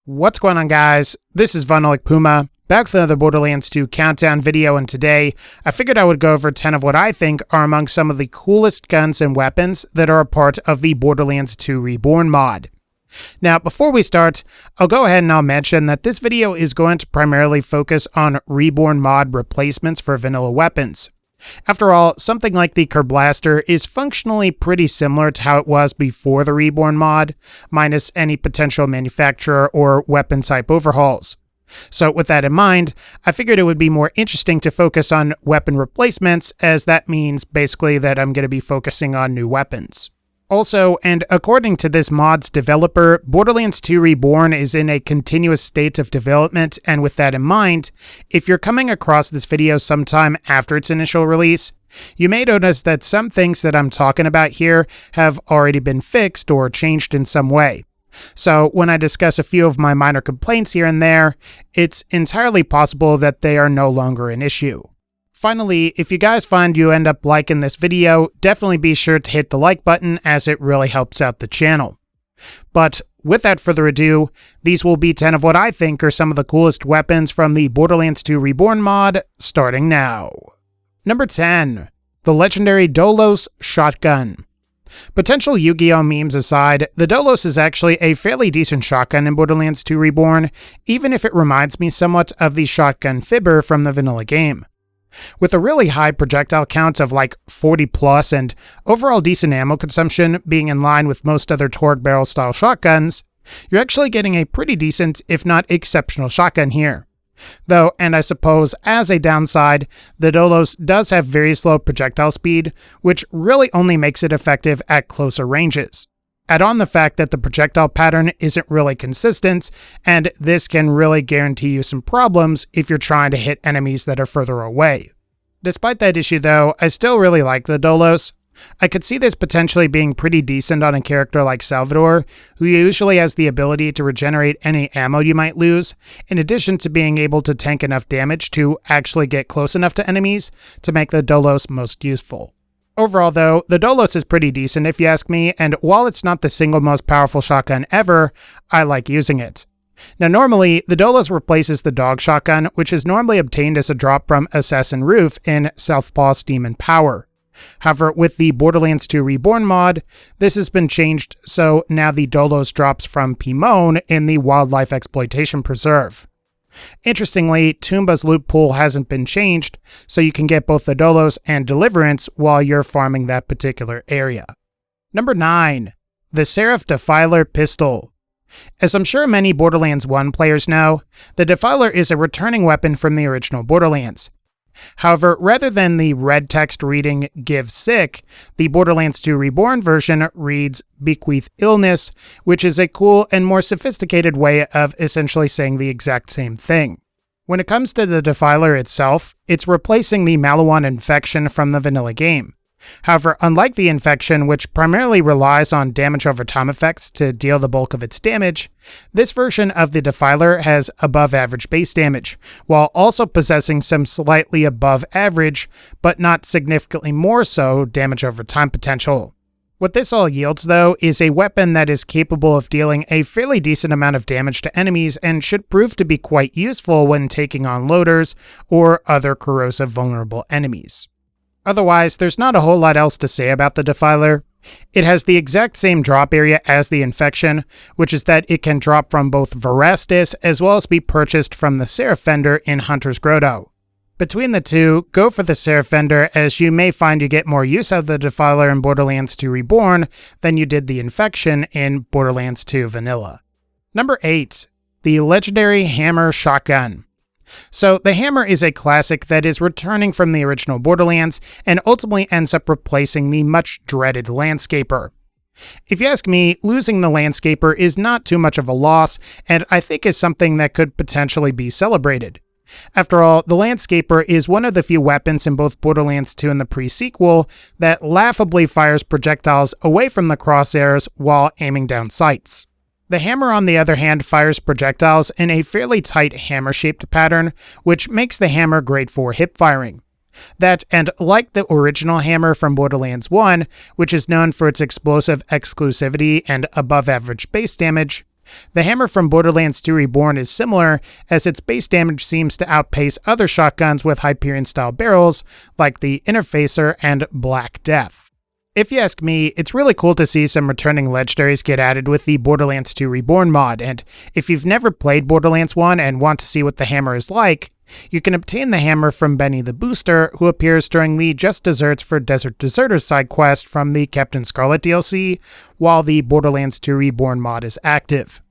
What's going on, guys? This is VinylicPuma, back with another Borderlands 2 countdown video, and today I figured I would go over 10 of what I think are among some of the coolest guns and weapons that are a part of the Borderlands 2 Reborn mod. Now, before we start, I'll go ahead and I'll mention that this video is going to primarily focus on Reborn mod replacements for vanilla weapons. After all, something like the Curb Blaster is functionally pretty similar to how it was before the Reborn mod, minus any potential manufacturer or weapon type overhauls. So with that in mind, I figured it would be more interesting to focus on weapon replacements, as that means basically that I'm going to be focusing on new weapons. Also, and according to this mod's developer, Borderlands 2 Reborn is in a continuous state of development, and with that in mind, if you're coming across this video sometime after its initial release, you may notice that some things that I'm talking about here have already been fixed or changed in some way. So when I discuss a few of my minor complaints here and there, it's entirely possible that they are no longer an issue. Finally, if you guys find you end up liking this video, definitely be sure to hit the like button, as it really helps out the channel. But without further ado, these will be 10 of what I think are some of the coolest weapons from the Borderlands 2 Reborn mod, starting now. Number 10. The legendary Dolos shotgun. Potential Yu-Gi-Oh memes aside, the Dolos is actually a fairly decent shotgun in Borderlands 2 Reborn, even if it reminds me somewhat of the shotgun Fibber from the vanilla game. With a really high projectile count of like 40 plus and overall decent ammo consumption being in line with most other Torgue barrel style shotguns, you're actually getting a pretty decent, if not exceptional shotgun here. Though, and I suppose as a downside, the Dolos does have very slow projectile speed, which really only makes it effective at closer ranges. Add on the fact that the projectile pattern isn't really consistent, and this can really guarantee you some problems if you're trying to hit enemies that are further away. Despite that issue though, I still really like the Dolos. I could see this potentially being pretty decent on a character like Salvador, who usually has the ability to regenerate any ammo you might lose, in addition to being able to tank enough damage to actually get close enough to enemies to make the Dolos most useful. Overall though, the Dolos is pretty decent if you ask me, and while it's not the single most powerful shotgun ever, I like using it. Now normally, the Dolos replaces the dog shotgun, which is normally obtained as a drop from Assassin Roof in Southpaw Steam and Power. However, with the Borderlands 2 Reborn mod, this has been changed, so now the Dolos drops from Pimone in the Wildlife Exploitation Preserve. Interestingly, Toomba's loot pool hasn't been changed, so you can get both the Dolos and Deliverance while you're farming that particular area. Number 9. The Seraph Defiler Pistol. As I'm sure many Borderlands 1 players know, the Defiler is a returning weapon from the original Borderlands. However, rather than the red text reading "Give Sick," the Borderlands 2 Reborn version reads "Bequeath Illness," which is a cool and more sophisticated way of essentially saying the exact same thing. When it comes to the Defiler itself, it's replacing the Maliwan infection from the vanilla game. However, unlike the infection, which primarily relies on damage over time effects to deal the bulk of its damage, this version of the Defiler has above average base damage, while also possessing some slightly above average, but not significantly more so, damage over time potential. What this all yields, though, is a weapon that is capable of dealing a fairly decent amount of damage to enemies and should prove to be quite useful when taking on loaders or other corrosive vulnerable enemies. Otherwise, there's not a whole lot else to say about the Defiler. It has the exact same drop area as the infection, which is that it can drop from both Verastis as well as be purchased from the Seraph vendor in Hunter's Grotto. Between the two, go for the Seraph vendor, as you may find you get more use out of the Defiler in Borderlands 2 Reborn than you did the infection in Borderlands 2 Vanilla. Number 8. The legendary Hammer Shotgun. So, the Hammer is a classic that is returning from the original Borderlands and ultimately ends up replacing the much dreaded Landscaper. If you ask me, losing the Landscaper is not too much of a loss, and I think is something that could potentially be celebrated. After all, the Landscaper is one of the few weapons in both Borderlands 2 and the pre-sequel that laughably fires projectiles away from the crosshairs while aiming down sights. The Hammer, on the other hand, fires projectiles in a fairly tight hammer-shaped pattern, which makes the Hammer great for hip firing. That, and like the original Hammer from Borderlands 1, which is known for its explosive exclusivity and above-average base damage, The hammer from Borderlands 2 Reborn is similar, as its base damage seems to outpace other shotguns with Hyperion-style barrels, like the Interfacer and Black Death. If you ask me, it's really cool to see some returning legendaries get added with the Borderlands 2 Reborn mod, and if you've never played Borderlands 1 and want to see what the hammer is like, you can obtain the hammer from Benny the Booster, who appears during the Just Desserts for Desert Deserters side quest from the Captain Scarlet DLC, while the Borderlands 2 Reborn mod is active.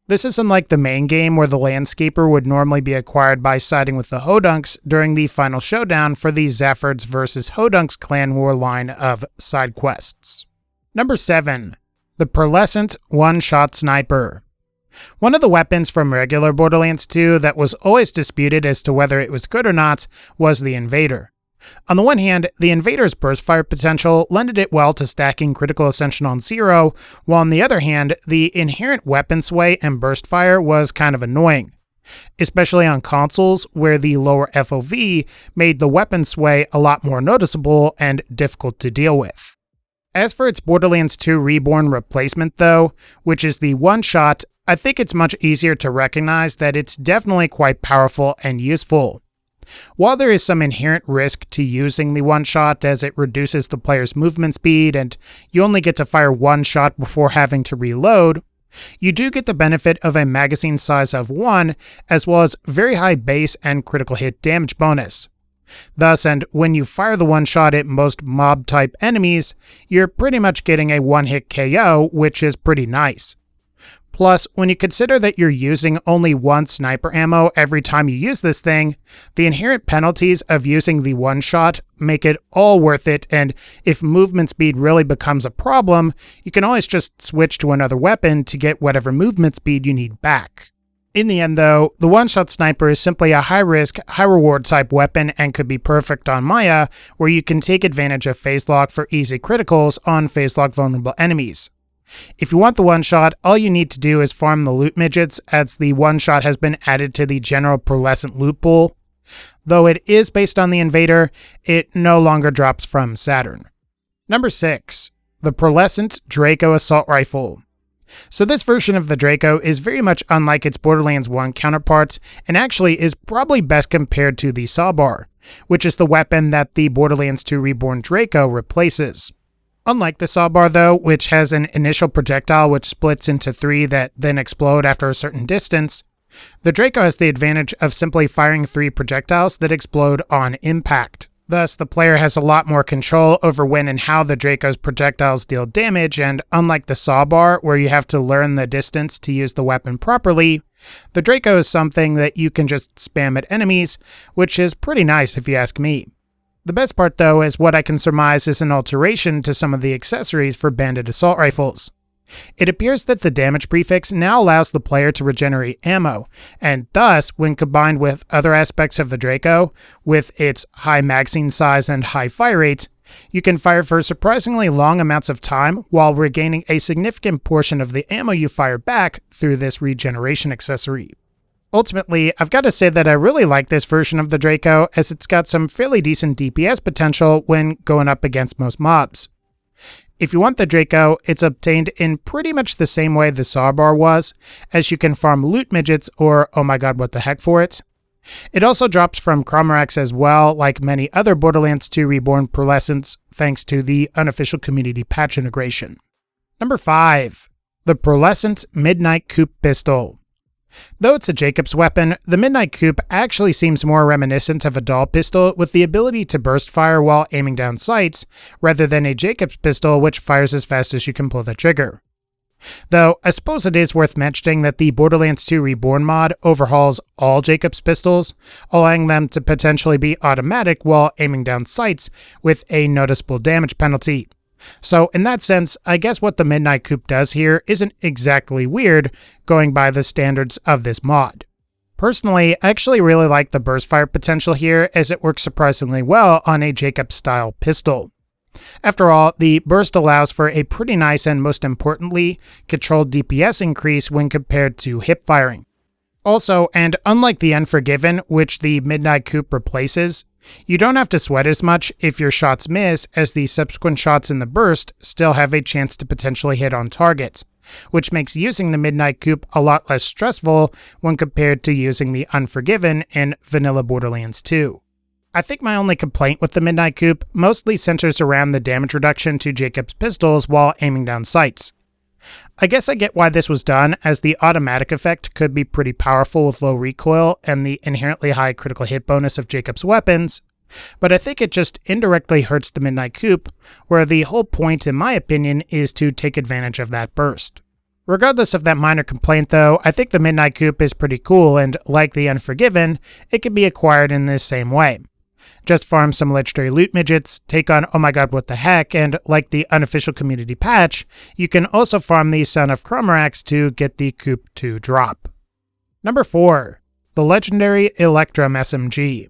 This is unlike the main game where the Landscaper would normally be acquired by siding with the Hodunks during the final showdown for the Zaffords vs. Hodunks clan war line of side quests. Number 7. The Pearlescent One-Shot Sniper. One of the weapons from regular Borderlands 2 that was always disputed as to whether it was good or not was the Invader. On the one hand, the Invader's burst fire potential lended it well to stacking critical ascension on 0, while on the other hand, the inherent weapon sway and burst fire was kind of annoying, especially on consoles where the lower FOV made the weapon sway a lot more noticeable and difficult to deal with. As for its Borderlands 2 Reborn replacement though, which is the One-Shot, I think it's much easier to recognize that it's definitely quite powerful and useful. While there is some inherent risk to using the One-Shot as it reduces the player's movement speed and you only get to fire one shot before having to reload, you do get the benefit of a magazine size of 1 as well as very high base and critical hit damage bonus. Thus, and when you fire the One-Shot at most mob-type enemies, you're pretty much getting a one-hit KO, which is pretty nice. Plus, when you consider that you're using only one sniper ammo every time you use this thing, the inherent penalties of using the One-Shot make it all worth it, and if movement speed really becomes a problem, you can always just switch to another weapon to get whatever movement speed you need back. In the end though, the One-Shot Sniper is simply a high-risk, high-reward type weapon and could be perfect on Maya, where you can take advantage of phase lock for easy criticals on phase lock vulnerable enemies. If you want the One-Shot, all you need to do is farm the loot midgets, as the One-Shot has been added to the general Pearlescent loot pool. Though it is based on the Invader, it no longer drops from Saturn. Number 6. The Pearlescent Draco Assault Rifle. So this version of the Draco is very much unlike its Borderlands 1 counterparts, and actually is probably best compared to the Sawbar, which is the weapon that the Borderlands 2 Reborn Draco replaces. Unlike the Sawbar though, which has an initial projectile which splits into 3 that then explode after a certain distance, the Draco has the advantage of simply firing 3 projectiles that explode on impact. Thus, the player has a lot more control over when and how the Draco's projectiles deal damage, and unlike the Sawbar, where you have to learn the distance to use the weapon properly, the Draco is something that you can just spam at enemies, which is pretty nice if you ask me. The best part though is what I can surmise is an alteration to some of the accessories for banded assault rifles. It appears that the damage prefix now allows the player to regenerate ammo, and thus, when combined with other aspects of the Draco, with its high magazine size and high fire rate, you can fire for surprisingly long amounts of time while regaining a significant portion of the ammo you fire back through this regeneration accessory. Ultimately, I've got to say that I really like this version of the Draco, as it's got some fairly decent DPS potential when going up against most mobs. If you want the Draco, it's obtained in pretty much the same way the Sawbar was, as you can farm loot midgets or oh my god what the heck for it. It also drops from Chroma as well, like many other Borderlands 2 Reborn Pearlescents, thanks to the unofficial community patch integration. Number 5. The Pearlescent Midnight Coop Pistol. Though it's a Jacob's weapon, the Midnight Coop actually seems more reminiscent of a doll pistol with the ability to burst fire while aiming down sights, rather than a Jacob's pistol which fires as fast as you can pull the trigger. Though, I suppose it is worth mentioning that the Borderlands 2 Reborn mod overhauls all Jacob's pistols, allowing them to potentially be automatic while aiming down sights with a noticeable damage penalty. So in that sense, I guess what the Midnight Coop does here isn't exactly weird, going by the standards of this mod. Personally, I actually really like the burst fire potential here, as it works surprisingly well on a Jacob-style pistol. After all, the burst allows for a pretty nice and most importantly, controlled DPS increase when compared to hip firing. Also, and unlike the Unforgiven, which the Midnight Coop replaces, you don't have to sweat as much if your shots miss, as the subsequent shots in the burst still have a chance to potentially hit on targets, which makes using the Midnight Coop a lot less stressful when compared to using the Unforgiven in vanilla Borderlands 2. I think my only complaint with the Midnight Coop mostly centers around the damage reduction to Jacob's pistols while aiming down sights. I guess I get why this was done, as the automatic effect could be pretty powerful with low recoil and the inherently high critical hit bonus of Jacob's weapons, but I think it just indirectly hurts the Midnight Coop, where the whole point, in my opinion, is to take advantage of that burst. Regardless of that minor complaint though, I think the Midnight Coop is pretty cool, and like the Unforgiven, it can be acquired in this same way. Just farm some legendary loot midgets, take on oh my god what the heck, and like the unofficial community patch, you can also farm the Son of Chroma to get the Coop to drop. Number 4. The legendary Electrum SMG.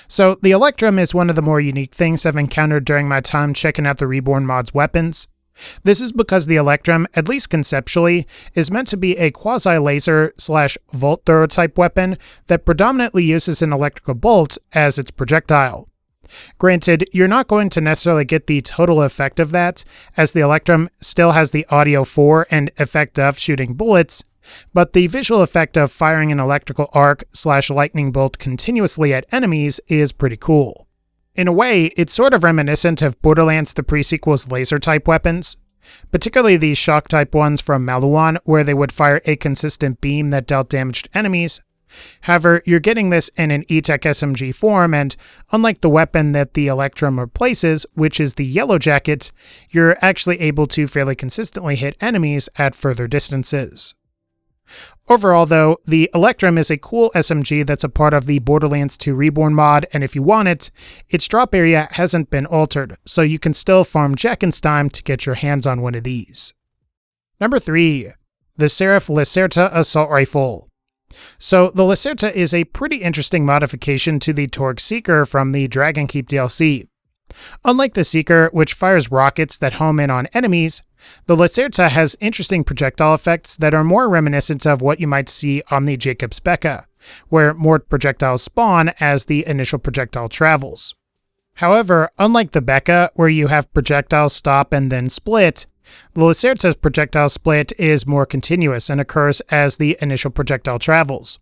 So the Electrum is one of the more unique things I've encountered during my time checking out the Reborn Mod's weapons. This is because the Electrum, at least conceptually, is meant to be a quasi-laser/volt thrower type weapon that predominantly uses an electrical bolt as its projectile. Granted, you're not going to necessarily get the total effect of that, as the Electrum still has the audio for and effect of shooting bullets, but the visual effect of firing an electrical arc/lightning bolt continuously at enemies is pretty cool. In a way, it's sort of reminiscent of Borderlands the pre-sequel's laser-type weapons, particularly the shock-type ones from Malouan, where they would fire a consistent beam that dealt damage to enemies. However, you're getting this in an E-Tech SMG form, and unlike the weapon that the Electrum replaces, which is the Yellow Jacket, you're actually able to fairly consistently hit enemies at further distances. Overall though, the Electrum is a cool SMG that's a part of the Borderlands 2 Reborn mod, and if you want it, its drop area hasn't been altered, so you can still farm Jackenstein to get your hands on one of these. Number 3. The Seraph Lacerta Assault Rifle. So the Lacerta is a pretty interesting modification to the Torgue Seeker from the Dragon Keep DLC. Unlike the Seeker, which fires rockets that home in on enemies, the Lacerta has interesting projectile effects that are more reminiscent of what you might see on the Jacob's Becca, where more projectiles spawn as the initial projectile travels. However, unlike the Becca, where you have projectiles stop and then split, the Lacerta's projectile split is more continuous and occurs as the initial projectile travels.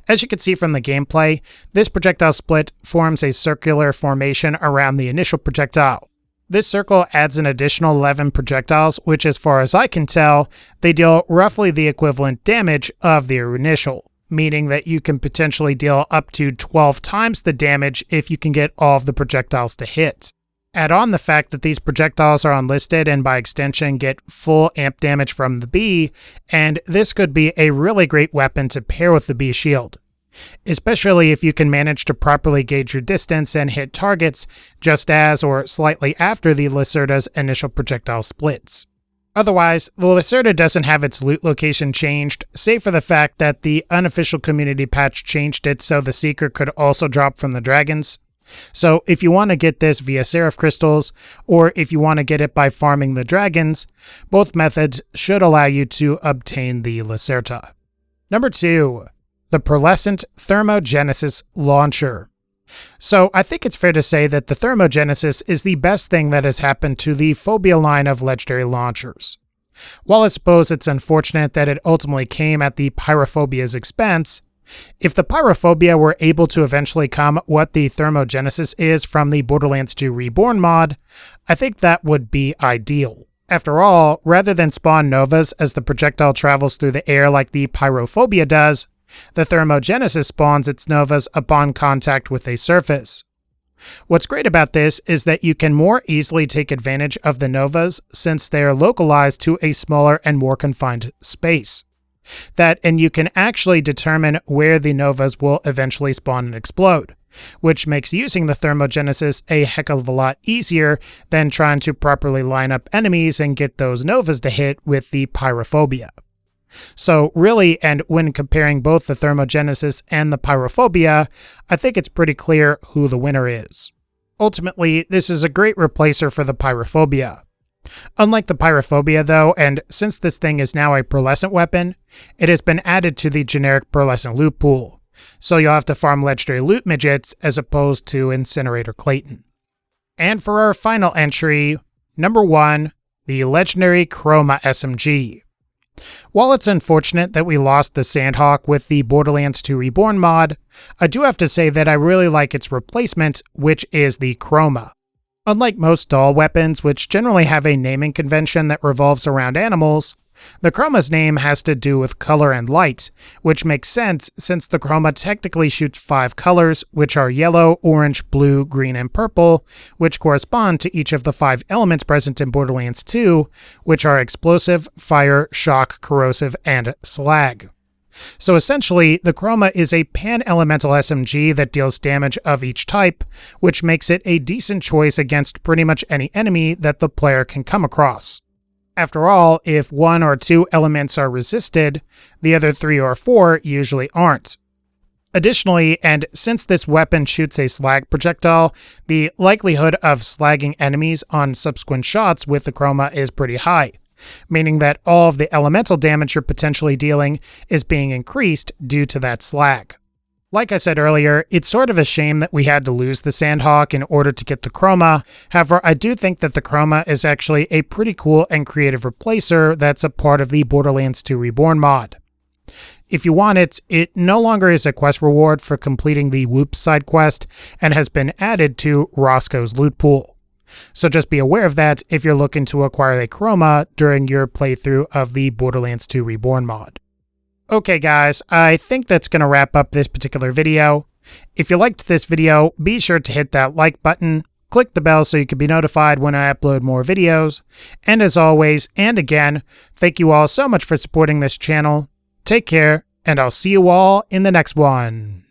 As you can see from the gameplay, this projectile split forms a circular formation around the initial projectile. This circle adds an additional 11 projectiles, which as far as I can tell, they deal roughly the equivalent damage of the initial, meaning that you can potentially deal up to 12 times the damage if you can get all of the projectiles to hit. Add on the fact that these projectiles are unlisted and by extension get full amp damage from the B, and this could be a really great weapon to pair with the B shield, especially if you can manage to properly gauge your distance and hit targets just as or slightly after the Lacerta's initial projectile splits. Otherwise, the Lacerta doesn't have its loot location changed, save for the fact that the unofficial community patch changed it so the Seeker could also drop from the dragons. So if you want to get this via Seraph crystals, or if you want to get it by farming the dragons, both methods should allow you to obtain the Lacerta. Number 2. The Pearlescent Thermogenesis Launcher. So I think it's fair to say that the Thermogenesis is the best thing that has happened to the Phobia line of legendary launchers. While I suppose it's unfortunate that it ultimately came at the Pyrophobia's expense, if the Pyrophobia were able to eventually come what the Thermogenesis is from the Borderlands 2 Reborn mod, I think that would be ideal. After all, rather than spawn novas as the projectile travels through the air like the Pyrophobia does, the Thermogenesis spawns its novas upon contact with a surface. What's great about this is that you can more easily take advantage of the novas since they are localized to a smaller and more confined space. And you can actually determine where the novas will eventually spawn and explode, which makes using the Thermogenesis a heck of a lot easier than trying to properly line up enemies and get those novas to hit with the Pyrophobia. So really, and when comparing both the Thermogenesis and the Pyrophobia, I think it's pretty clear who the winner is. Ultimately, this is a great replacer for the Pyrophobia. Unlike the Pyrophobia though, and since this thing is now a pearlescent weapon, it has been added to the generic pearlescent loot pool, so you'll have to farm legendary loot midgets as opposed to Incinerator Clayton. And for our final entry, number 1, the legendary Chroma SMG. While it's unfortunate that we lost the Sandhawk with the Borderlands 2 Reborn mod, I do have to say that I really like its replacement, which is the Chroma. Unlike most doll weapons, which generally have a naming convention that revolves around animals, the Chroma's name has to do with color and light, which makes sense since the Chroma technically shoots 5 colors, which are yellow, orange, blue, green, and purple, which correspond to each of the 5 elements present in Borderlands 2, which are explosive, fire, shock, corrosive, and slag. So essentially, the Chroma is a pan-elemental SMG that deals damage of each type, which makes it a decent choice against pretty much any enemy that the player can come across. After all, if 1 or 2 elements are resisted, the other 3 or 4 usually aren't. Additionally, and since this weapon shoots a slag projectile, the likelihood of slagging enemies on subsequent shots with the Chroma is pretty high, meaning that all of the elemental damage you're potentially dealing is being increased due to that slag. Like I said earlier, it's sort of a shame that we had to lose the Sandhawk in order to get the Chroma. However, I do think that the Chroma is actually a pretty cool and creative replacer that's a part of the Borderlands 2 Reborn mod. If you want it, it no longer is a quest reward for completing the Whoop side quest and has been added to Roscoe's loot pool. So just be aware of that if you're looking to acquire a Chroma during your playthrough of the Borderlands 2 Reborn mod. Okay guys, I think that's going to wrap up this particular video. If you liked this video, be sure to hit that like button, click the bell so you can be notified when I upload more videos, and as always, and again, thank you all so much for supporting this channel. Take care, and I'll see you all in the next one.